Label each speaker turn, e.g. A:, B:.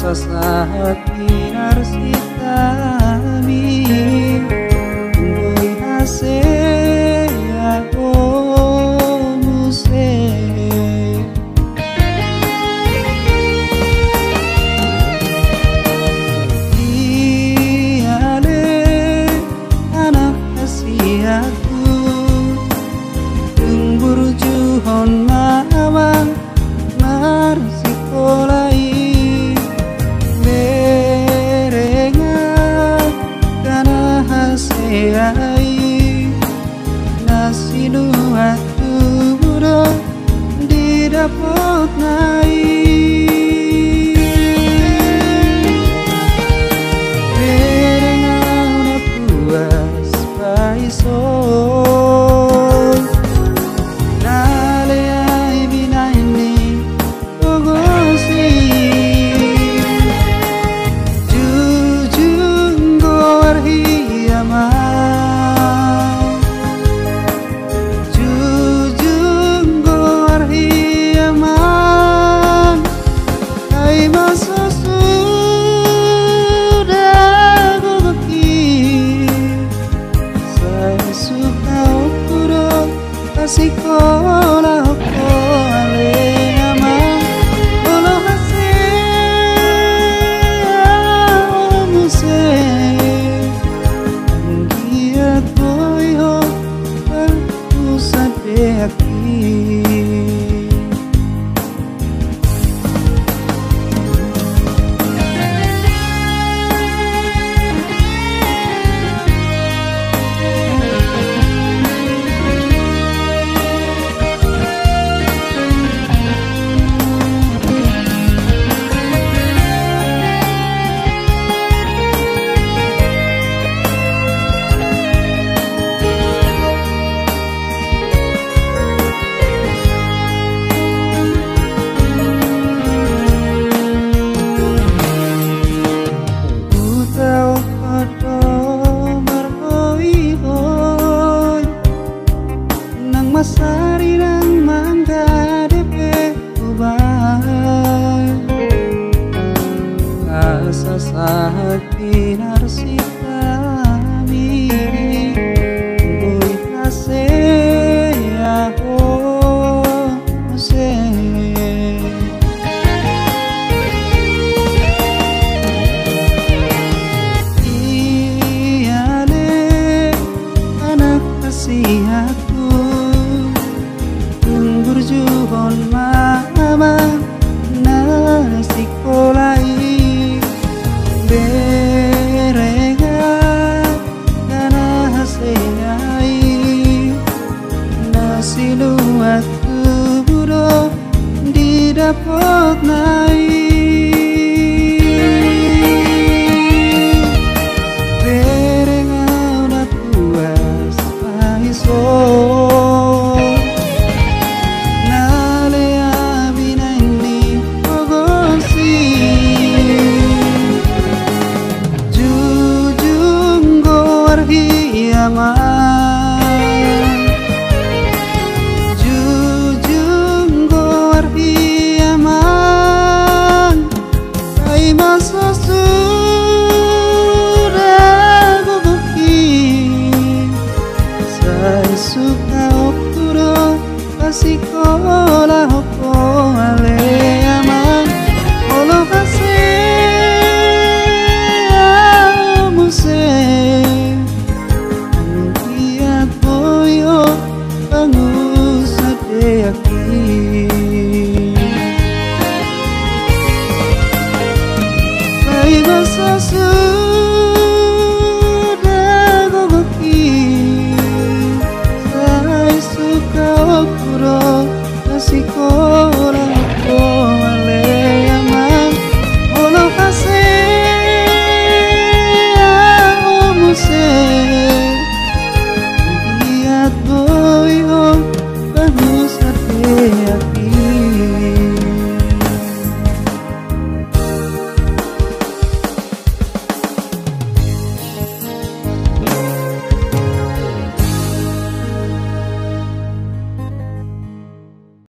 A: Sasahati narsitami Boy hasea o muse Iale anak hasiaku Tembur juhon mawang narsikolai Ai nasi nuatu buro di dapot nai Berengau na puas paisol Nale ai binaini togosi Jujung goar hiyama Sikola ko ale ama olo hasea muse dia toy ho usate aqui Masari nang mangga depe ubay Asa sahati narsitami Boy hasea ho muse Iale anak hasiaku Juhon mama nasikolai Berega dana haseai Nasi luatu buro di dapot nai Berega udah puas paisol Jujung goar hiaman Kai masa sudah guguki Saya suka okuro Pasikola hoko ale aman Olo hasea muse aqui Vai você